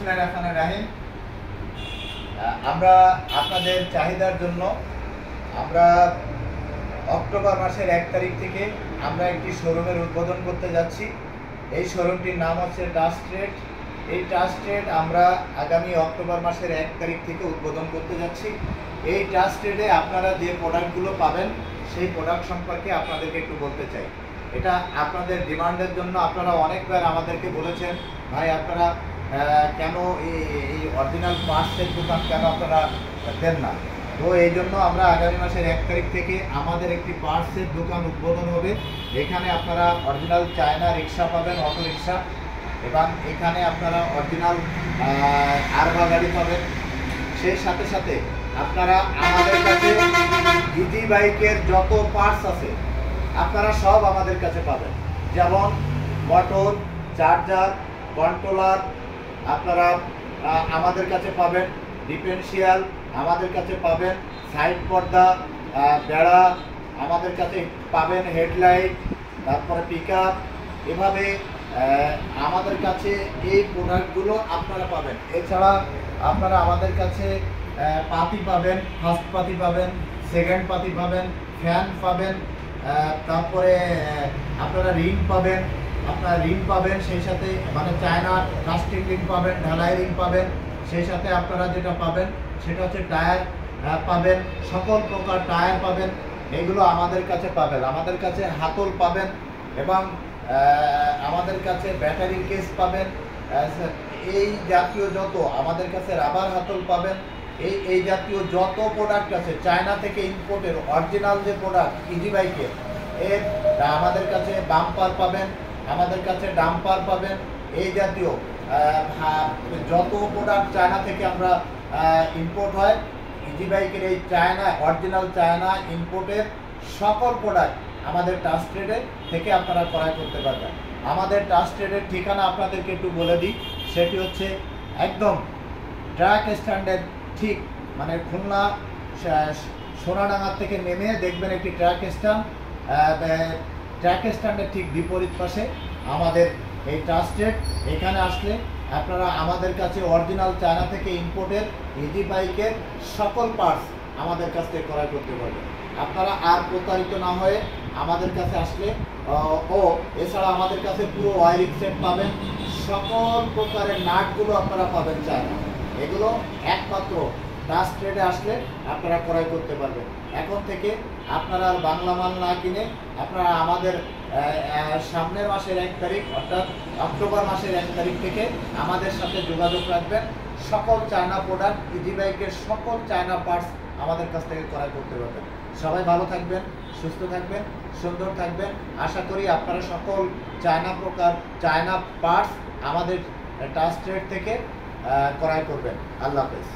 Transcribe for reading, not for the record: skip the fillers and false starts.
বিসমিল্লাহির রহমানির রহিম। আমরা আপনাদের চাহিদার জন্য আমরা অক্টোবর মাসের 1 তারিখ থেকে আমরা একটি শোরুমের উদ্বোধন করতে যাচ্ছি। এই শোরুমটির নাম হচ্ছে টাচ ট্রেড। এই টাচ ট্রেড আমরা আগামী অক্টোবর মাসের 1 তারিখ থেকে উদ্বোধন করতে যাচ্ছি। এই টাচ ট্রেডে আপনারা যে প্রোডাক্টগুলো পাবেন সেই প্রোডাক্ট সম্পর্কে আপনাদেরকে একটু বলতে চাই। এটা আপনাদের ডিমান্ডের জন্য আপনারা অনেকবার আমাদেরকে বলেছেন, ভাই আপনারা কেন এই অরিজিনাল পার্টসের দোকান কেন আপনারা দেন না। তো এই জন্য আমরা আগামী মাসের 1 তারিখ থেকে আমাদের একটি পার্টসের দোকান উদ্বোধন হবে। এখানে আপনারা অরিজিনাল চায়না রিক্সা পাবেন, অটো রিক্সা, এবং এখানে আপনারা অরিজিনাল আরবা গাড়ি পাবেন। সেই সাথে সাথে আপনারা আমাদের কাছে ইজি বাইকের যত পার্টস আছে আপনারা সব আমাদের কাছে পাবেন, যেমন মোটর, চার্জার, কন্ট্রোলার আপনারা আমাদের কাছে পাবেন, ডিফারেন্সিয়াল আমাদের কাছে পাবেন, সাইড পর্দা, বেড়া আমাদের কাছে পাবেন, হেডলাইট, তারপরে পিকআপ, এভাবে আমাদের কাছে এই প্রোডাক্টগুলো আপনারা পাবেন। এছাড়া আপনারা আমাদের কাছে পাতি পাবেন, ফার্স্ট পাতি পাবেন, সেকেন্ড পাতি পাবেন, ফ্যান পাবেন, তারপরে আপনারা রিং পাবেন, সেই সাথে মানে চায়না প্লাস্টিক রিং পাবেন, ঢালাই রিং পাবেন। সেই সাথে আপনারা যেটা পাবেন সেটা হচ্ছে টায়ার পাবেন, সকল প্রকার টায়ার পাবেন, এগুলো আমাদের কাছে পাবেন। আমাদের কাছে হাতল পাবেন এবং আমাদের কাছে ব্যাটারি কেস পাবেন। এই জাতীয় যত আমাদের কাছে রাবার হাতল পাবেন। এই জাতীয় যত প্রোডাক্ট আছে চায়না থেকে ইম্পোর্টের অরিজিনাল যে প্রোডাক্ট ইজি বাইকের, এর আমাদের কাছে বাম্পার পাবেন, আমাদের কাছে ডাম্পার পাবেন। এই জাতীয় যত প্রোডাক্ট চায়না থেকে আমরা ইম্পোর্ট হয়, ইজি বাইকের এই চায়না অরিজিনাল চায়না ইম্পোর্টের সকল প্রোডাক্ট আমাদের টাচ ট্রেডে থেকে আপনারা ক্রয় করতে পারবেন। আমাদের টাচ ট্রেডের ঠিকানা আপনাদেরকে একটু বলে দিই, সেটি হচ্ছে একদম ট্রাক স্ট্যান্ডের ঠিক মানে খুলনা সোনাডাঙ্গার থেকে নেমে দেখবেন একটি ট্রাক স্ট্যান্ডের ঠিক বিপরীত পাশে আমাদের এই টাচ ট্রেড। এখানে আসলে আপনারা আমাদের কাছে অরিজিনাল চায়না থেকে ইম্পোর্টের ইজি বাইকের সকল পার্টস আমাদের কাছ থেকে ক্রয় করতে পারবেন। আপনারা আর প্রতারিত না হয়ে আমাদের কাছে আসলে এছাড়া আমাদের কাছে পুরো ওয়ারিং সেট পাবেন, সকল প্রকারের নাটগুলো আপনারা পাবেন চায়না। এগুলো একমাত্র টাচ ট্রেডে আসলে আপনারা ক্রয় করতে পারবেন। এখন থেকে আপনারা আর বাংলা মাল না কিনে আপনারা আমাদের সামনের মাসের 1 তারিখ অর্থাৎ অক্টোবর মাসের 1 তারিখ থেকে আমাদের সাথে যোগাযোগ রাখবেন। সকল চায়না প্রোডাক্ট ইজি বাইকের সকল চায়না পার্টস আমাদের কাছ থেকে ক্রয় করতে পারবেন। সবাই ভালো থাকবেন, সুস্থ থাকবেন, সুন্দর থাকবেন। আশা করি আপনারা সকল চায়না পার্টস আমাদের টাচ ট্রেড থেকে ক্রয় করবেন। আল্লাহ হাফেজ।